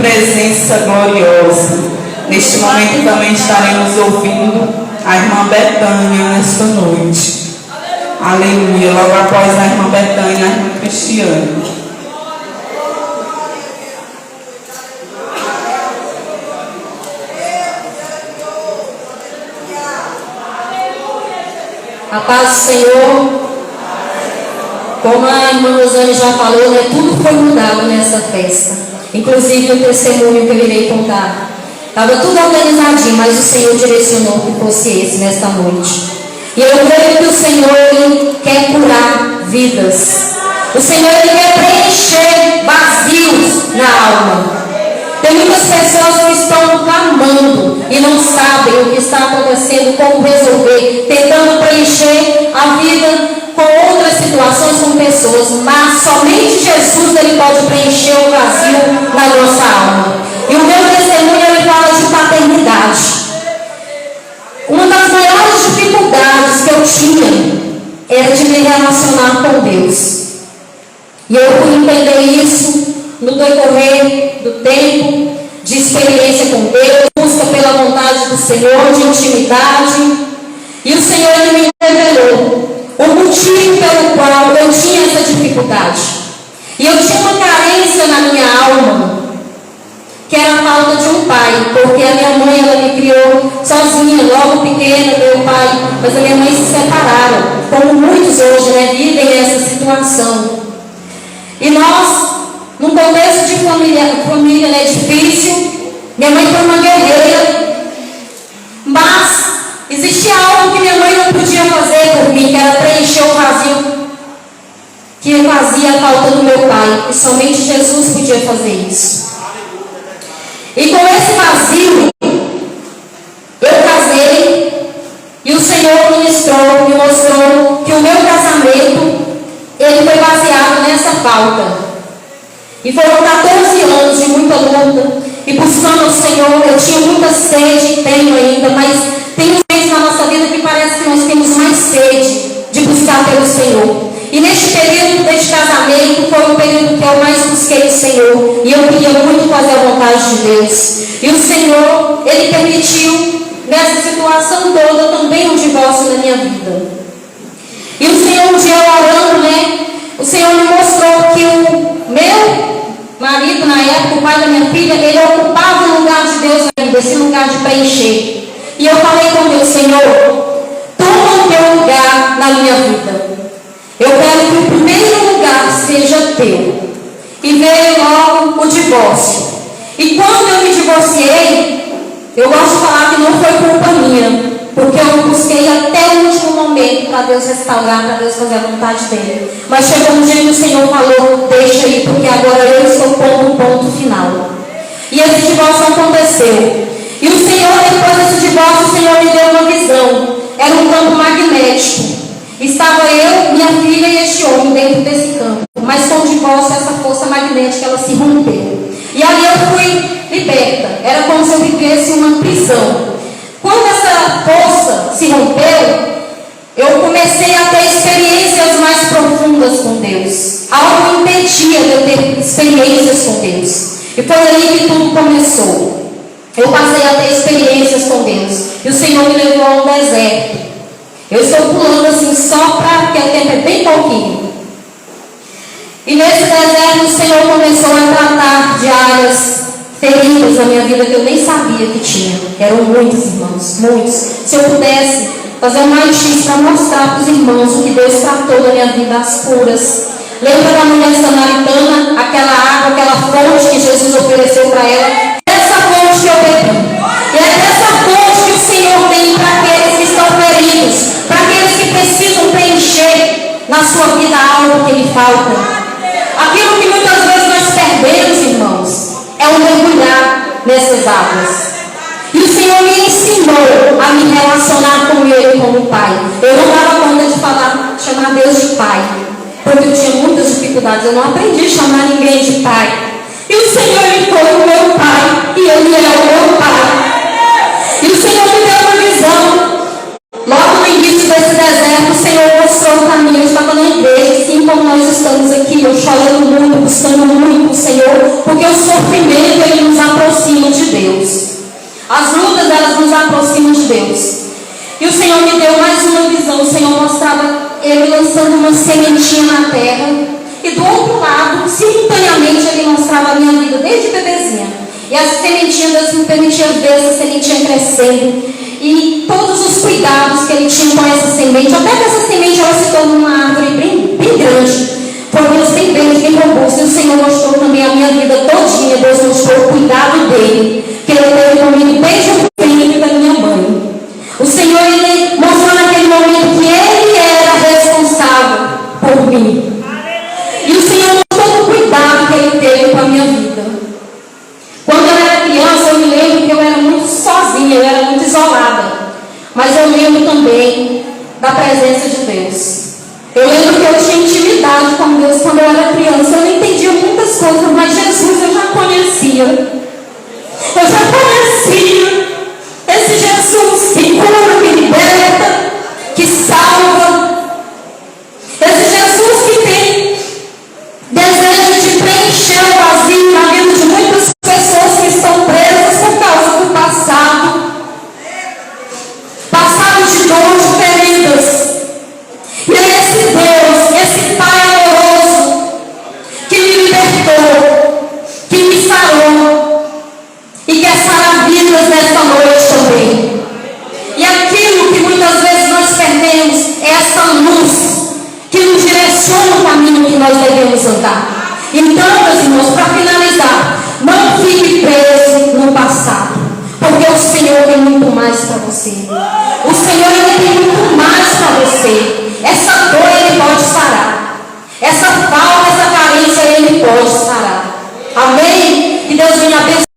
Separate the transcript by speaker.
Speaker 1: presença gloriosa. Neste momento também estaremos ouvindo a irmã Betânia nesta noite. Aleluia. Logo após a irmã Betânia, a irmã Cristiane.
Speaker 2: A paz do Senhor. Como a irmã Rosane já falou, né, tudo foi mudado nessa festa. Inclusive o testemunho que eu irei contar. Estava tudo organizadinho, mas o Senhor direcionou que fosse esse nesta noite. E eu creio que o Senhor, Ele quer curar vidas. O Senhor, Ele quer preencher vazios na alma. Tem muitas pessoas que estão clamando e não sabem o que está acontecendo, como resolver, tentando preencher a vida com outras situações, com pessoas, mas somente Jesus, Ele pode preencher o vazio na nossa alma. E o meu testemunho, ele fala de paternidade. Uma das maiores dificuldades que eu tinha era de me relacionar com Deus. E eu fui entender isso no decorrer do tempo, de experiência com Deus, busca pela vontade do Senhor, de intimidade. E o Senhor, Ele me revelou o motivo pelo qual eu tinha essa dificuldade. E eu tinha uma carência na minha alma, que era a falta de um pai, porque a minha mãe, ela me criou sozinha, logo pequena, meu pai, mas a minha mãe se separaram, como muitos hoje, né, vivem essa situação. E nós, num contexto de família, né, difícil, minha mãe foi uma guerreira, mas existia algo que minha mãe não podia fazer por mim, que era preencher o vazio que fazia a falta do meu pai, e somente Jesus podia fazer isso. E com esse vazio, eu casei, e o Senhor ministrou, me mostrou que o meu casamento, ele foi baseado nessa falta. E foram 14 anos de muita luta, e buscando o Senhor. Eu tinha muita sede, e tenho ainda, mas tem vezes na nossa vida que parece que nós temos mais sede de buscar pelo Senhor. E neste período deste casamento foi o período que eu mais busquei o Senhor. E eu queria muito fazer a vontade de Deus. E o Senhor, Ele permitiu nessa situação toda também um divórcio na minha vida. E o Senhor, um dia orando, né? O Senhor me mostrou que o meu marido, na época, o pai da minha filha, ele ocupava o lugar de Deus ainda, esse lugar de preencher. E eu falei com Deus: Senhor, toma o teu lugar na minha vida. Eu quero que o primeiro lugar seja teu. E veio logo o divórcio. E quando eu me divorciei, eu gosto de falar que não foi culpa minha, porque eu busquei até o último momento para Deus restaurar, para Deus fazer a vontade dele. Mas chegou um dia que o Senhor falou: deixa aí, porque agora eu estou pondo um ponto final. E esse divórcio aconteceu. E o Senhor, depois desse divórcio, o Senhor me deu uma visão. Era um campo magnético. Estava eu, minha filha e este homem dentro desse campo. Mas com o divórcio, essa força magnética, ela se rompeu. E ali eu fui liberta. Era como se eu vivesse uma prisão. Quando essa força se rompeu, eu comecei a ter experiências mais profundas com Deus. Algo impedia de eu ter experiências com Deus. E foi ali que tudo começou. Eu passei a ter experiências com Deus. E o Senhor me levou a um deserto. Eu estou pulando assim só para, porque o tempo é bem pouquinho. E nesse deserto o Senhor começou a tratar de áreas feridas na minha vida que eu nem sabia que tinha. Eram muitos irmãos, muitos. Se eu pudesse fazer um raio-x para mostrar para os irmãos o que Deus tratou da minha vida, as curas. Lembra da mulher samaritana, aquela água, aquela fonte que Jesus ofereceu para ela? Essa fonte que eu bebi. E é dessa fonte que o Senhor tem para aqueles que estão feridos, para aqueles que precisam preencher na sua vida algo que lhe falta. Aquilo que muitas vezes nós perdemos, irmãos, é o mergulhar nessas águas. E o Senhor me ensinou a me relacionar com Ele como Pai. Eu não dava conta de chamar Deus de Pai, porque eu tinha muitas dificuldades. Eu não aprendi a chamar ninguém de Pai. E o Senhor, Ele foi o meu Pai, e Ele é o meu Pai. E o Senhor me deu uma visão. Logo no início desse deserto, o Senhor mostrou o caminho. Eu estava na igreja, assim como nós estamos aqui, eu chorando muito, buscando muito o Senhor, porque o sofrimento, ele nos As lutas, elas nos aproximam de Deus. E o Senhor me deu mais uma visão. O Senhor mostrava Ele lançando uma sementinha na terra. E do outro lado, simultaneamente, Ele mostrava a minha vida desde bebezinha. E essa sementinha, Deus me permitia ver essa sementinha crescendo. E todos os cuidados que Ele tinha com essa semente. Até que essa semente ela se tornou uma árvore bem grande. Folhas bem verdes, bem robustas. E o Senhor mostrou também a minha vida todinha. Deus mostrou o cuidado dEle. Que Ele teve comigo desde o ventre da minha mãe. O Senhor, Ele mostrou naquele momento que Ele era responsável por mim. E o Senhor mostrou o cuidado que Ele teve com a minha vida. Quando eu era criança, eu me lembro que eu era muito sozinha, eu era muito isolada. Mas eu lembro também da presença de Deus. Eu lembro que eu tinha intimidade com Deus quando eu era criança. Eu não entendia muitas coisas, mas Jesus eu já conhecia. Eu já conhecia esse Jesus que cura, que liberta, que salva. Esse Jesus que tem desejo de preencher o vazio na vida de muitas pessoas que estão presas por causa do passado. Passado de dor, de feridas. E é esse Deus, esse Pai amoroso, que me libertou, que me sarou e quer sarar vidas nesta noite também. E aquilo que muitas vezes nós perdemos é essa luz que nos direciona o caminho que nós devemos andar. Então, meus irmãos, para finalizar, não fique preso no passado, porque o Senhor tem muito mais para você. O Senhor Ele tem muito mais para você. Essa dor Ele pode sarar. Essa falta, essa carência Ele pode sarar. Amém? Que Deus